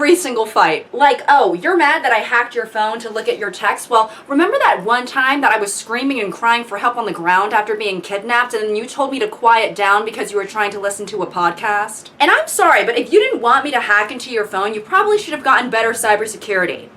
every single fight. Like, oh, you're mad that I hacked your phone to look at your text? Well, remember that one time that I was screaming and crying for help on the ground after being kidnapped and then you told me to quiet down because you were trying to listen to a podcast? And I'm sorry, but if you didn't want me to hack into your phone, you probably should have gotten better cybersecurity.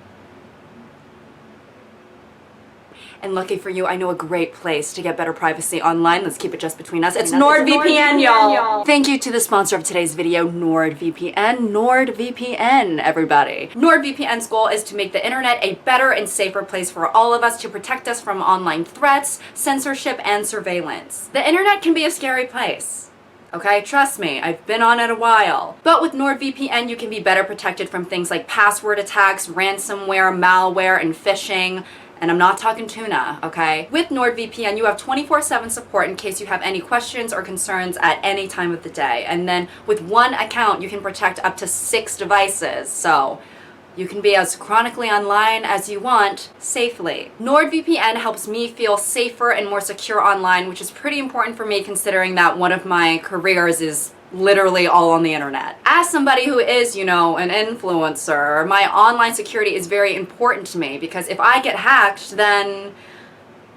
And lucky for you, I know a great place to get better privacy online. Let's keep it just between us. It's NordVPN, y'all. Thank you to the sponsor of today's video, NordVPN. NordVPN, everybody. NordVPN's goal is to make the internet a better and safer place for all of us to protect us from online threats, censorship, and surveillance. The internet can be a scary place. Okay, trust me, I've been on it a while. But with NordVPN, you can be better protected from things like password attacks, ransomware, malware, and phishing. And I'm not talking tuna, okay? With NordVPN, you have 24/7 support in case you have any questions or concerns at any time of the day. And then with one account, you can protect up to 6 devices. So you can be as chronically online as you want, safely. NordVPN helps me feel safer and more secure online, which is pretty important for me considering that one of my careers is literally all on the internet. As somebody who is, you know, an influencer, my online security is very important to me because if I get hacked, then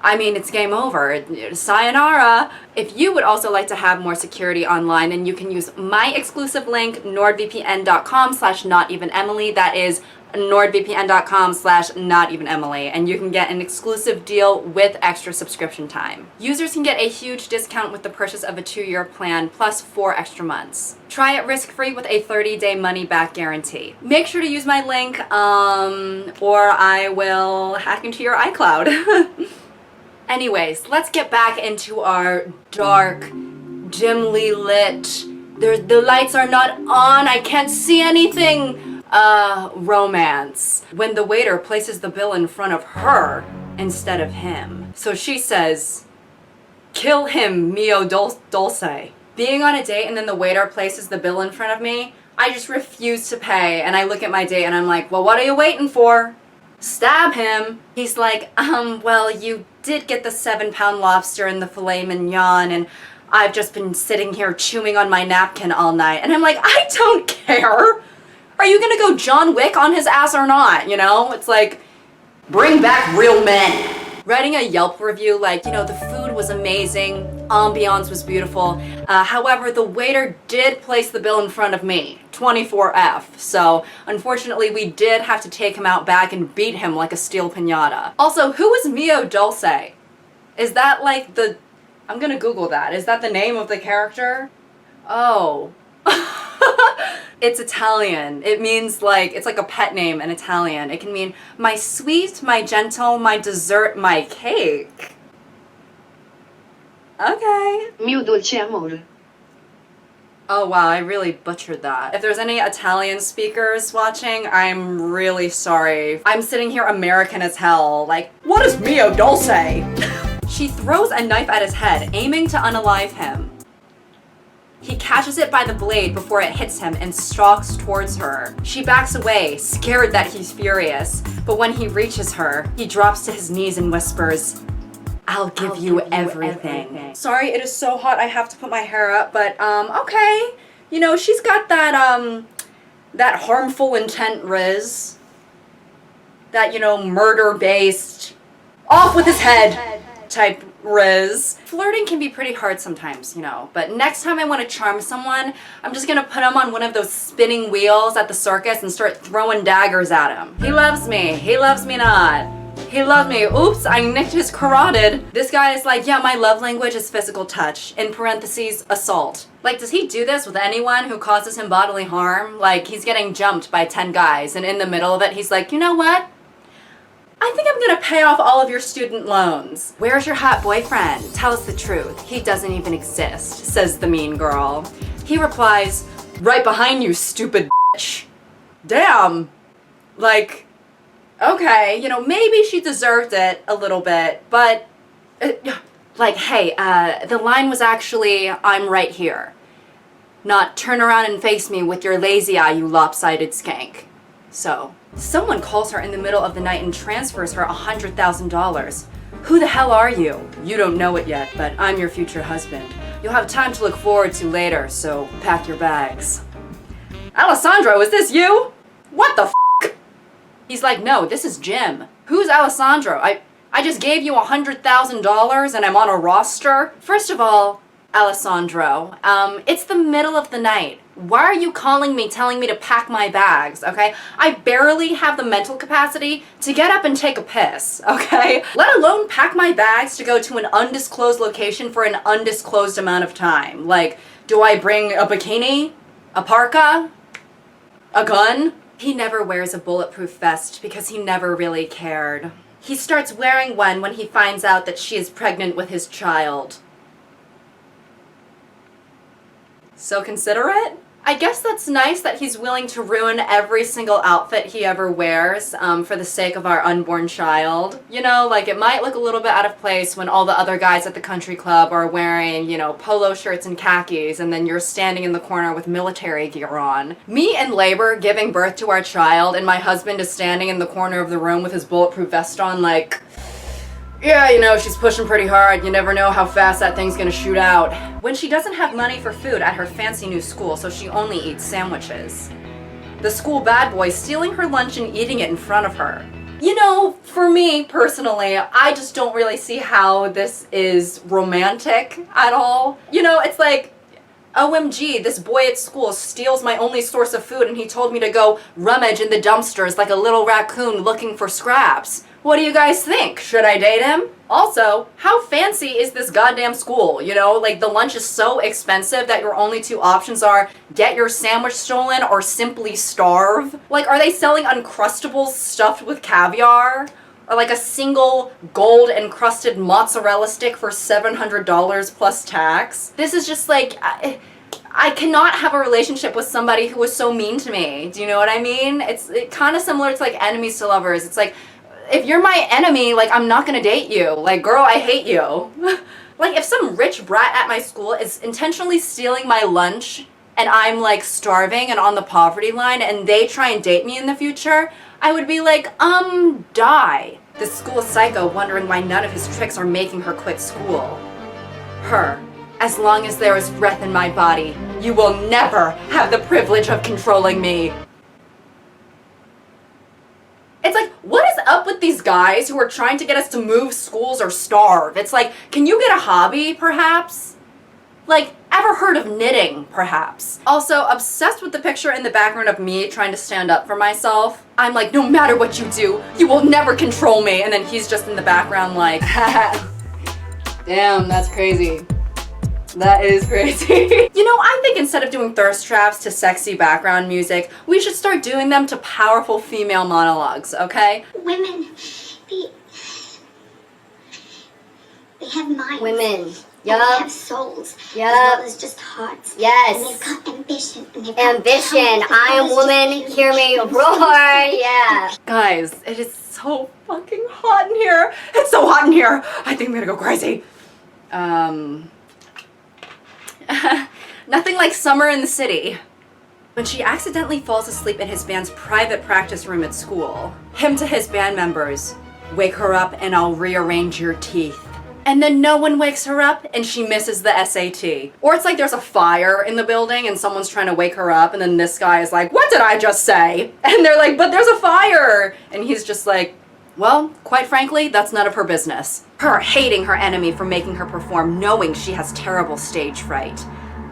I mean, it's game over. Sayonara. If you would also like to have more security online, then you can use my exclusive link, nordvpn.com/notevenemily. That is nordvpn.com/notevenemily, and you can get an exclusive deal with extra subscription time. Users can get a huge discount with the purchase of a 2-year plan plus 4 extra months. Try it risk-free with a 30-day money-back guarantee. Make sure to use my link, or I will hack into your iCloud. Anyways, let's get back into our dark, dimly lit, the lights are not on, I can't see anything, romance. When the waiter places the bill in front of her instead of him. So she says, "Kill him, mio dulce." Being on a date and then the waiter places the bill in front of me, I just refuse to pay and I look at my date and I'm like, well, what are you waiting for? Stab him. He's like, well, you did get the 7-pound lobster and the filet mignon and I've just been sitting here chewing on my napkin all night. And I'm like, I don't care. Are you gonna go John Wick on his ass or not? You know, it's like, bring back real men. Writing a Yelp review like, you know, the food was amazing, ambiance was beautiful. However, the waiter did place the bill in front of me, 24F. So unfortunately, we did have to take him out back and beat him like a steel piñata. Also, who is Mio Dulce? Is that like the, I'm gonna Google that. Is that the name of the character? Oh. It's Italian. It means like, it's like a pet name in Italian. It can mean my sweet, my gentle, my dessert, my cake. Okay. Mio dolce amore. Oh wow, I really butchered that. If there's any Italian speakers watching, I'm really sorry. I'm sitting here American as hell, like, what is Mio Dulce? She throws a knife at his head, aiming to unalive him. He catches it by the blade before it hits him and stalks towards her. She backs away, scared that he's furious, but when he reaches her, he drops to his knees and whispers, I'll give you everything. Sorry, it is so hot I have to put my hair up, but okay. You know, she's got that, that harmful intent riz. That, you know, murder-based, off with his head type riz. Flirting can be pretty hard sometimes, you know, but next time I want to charm someone, I'm just gonna put him on one of those spinning wheels at the circus and start throwing daggers at him. He loves me not. He loved me. Oops, I nicked his carotid. This guy is like, yeah, my love language is physical touch. In parentheses, assault. Like, does he do this with anyone who causes him bodily harm? Like, he's getting jumped by 10 guys, and in the middle of it, he's like, you know what? I think I'm gonna pay off all of your student loans. Where's your hot boyfriend? Tell us the truth. He doesn't even exist, says the mean girl. He replies, right behind you, stupid bitch. Damn. Like, okay, you know, maybe she deserved it a little bit, but, like, hey, the line was actually, I'm right here. Not turn around and face me with your lazy eye, you lopsided skank. So, someone calls her in the middle of the night and transfers her $100,000. Who the hell are you? You don't know it yet, but I'm your future husband. You'll have time to look forward to later, so pack your bags. Alessandro, is this you? What the f***? He's like, no, this is Jim. Who's Alessandro? I just gave you $100,000 and I'm on a roster? First of all, Alessandro, it's the middle of the night. Why are you calling me telling me to pack my bags, okay? I barely have the mental capacity to get up and take a piss, okay? Let alone pack my bags to go to an undisclosed location for an undisclosed amount of time. Like, do I bring a bikini? A parka? A gun? He never wears a bulletproof vest because he never really cared. He starts wearing one when he finds out that she is pregnant with his child. So considerate? I guess that's nice that he's willing to ruin every single outfit he ever wears for the sake of our unborn child. You know, like it might look a little bit out of place when all the other guys at the country club are wearing, you know, polo shirts and khakis, and then you're standing in the corner with military gear on. Me in labor giving birth to our child, and my husband is standing in the corner of the room with his bulletproof vest on like, yeah, you know, she's pushing pretty hard. You never know how fast that thing's gonna shoot out. When she doesn't have money for food at her fancy new school, so she only eats sandwiches. The school bad boy stealing her lunch and eating it in front of her. You know, for me personally, I just don't really see how this is romantic at all. You know, it's like, OMG, this boy at school steals my only source of food and he told me to go rummage in the dumpsters like a little raccoon looking for scraps. What do you guys think? Should I date him? Also, how fancy is this goddamn school? You know, like the lunch is so expensive that your only two options are get your sandwich stolen or simply starve. Like, are they selling Uncrustables stuffed with caviar? Or like a single gold encrusted mozzarella stick for $700 plus tax? This is just like, I cannot have a relationship with somebody who was so mean to me. Do you know what I mean? It's kind of similar to like enemies to lovers. It's like, if you're my enemy, like, I'm not gonna date you. Like, girl, I hate you. Like, if some rich brat at my school is intentionally stealing my lunch and I'm, like, starving and on the poverty line and they try and date me in the future, I would be like, die. The school psycho wondering why none of his tricks are making her quit school. Her. As long as there is breath in my body, you will never have the privilege of controlling me. It's like, what is up with these guys who are trying to get us to move schools or starve? It's like, can you get a hobby, perhaps? Like, ever heard of knitting, perhaps? Also, obsessed with the picture in the background of me trying to stand up for myself. I'm like, no matter what you do, you will never control me. And then he's just in the background like, damn, that's crazy. That is crazy. You know, I think instead of doing thirst traps to sexy background music, we should start doing them to powerful female monologues, okay? Women, they have minds. Women. And Yup. they have souls. Yup. As well as just hearts. Yes. And they've got ambition. And they've got Ambition. talent, as I am well as woman. just Hear me roar. Yeah. Guys, it is so fucking hot in here. It's so hot in here. I think I'm gonna go crazy. Nothing like summer in the city. When she accidentally falls asleep in his band's private practice room at school. Him to his band members, wake her up and I'll rearrange your teeth. And then no one wakes her up and she misses the SAT. Or it's like there's a fire in the building and someone's trying to wake her up and then this guy is like, what did I just say? And they're like, but there's a fire. And he's just like, well, quite frankly, that's none of her business. Her hating her enemy for making her perform knowing she has terrible stage fright.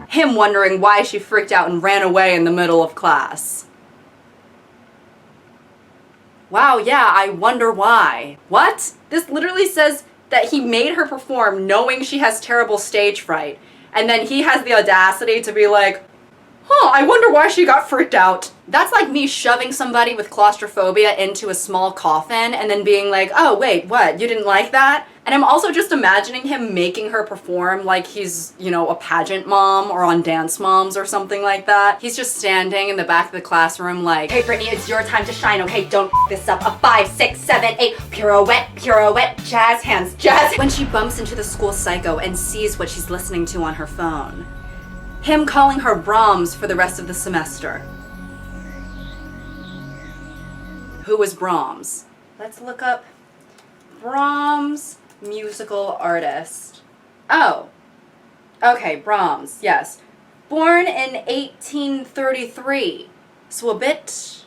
Him wondering why she freaked out and ran away in the middle of class. Wow, yeah, I wonder why. What? This literally says that he made her perform knowing she has terrible stage fright. And then he has the audacity to be like, I wonder why she got freaked out. That's like me shoving somebody with claustrophobia into a small coffin and then being like, oh wait, what, you didn't like that? And I'm also just imagining him making her perform like he's, you know, a pageant mom or on Dance Moms or something like that. He's just standing in the back of the classroom like, hey Brittany, it's your time to shine, okay? Don't this up. A 5, 6, 7, 8, pirouette, pirouette, jazz hands, jazz. When she bumps into the school psycho and sees what she's listening to on her phone. Him calling her Brahms for the rest of the semester. Who was Brahms? Let's look up Brahms musical artist. Oh, okay, Brahms, yes. Born in 1833, so a bit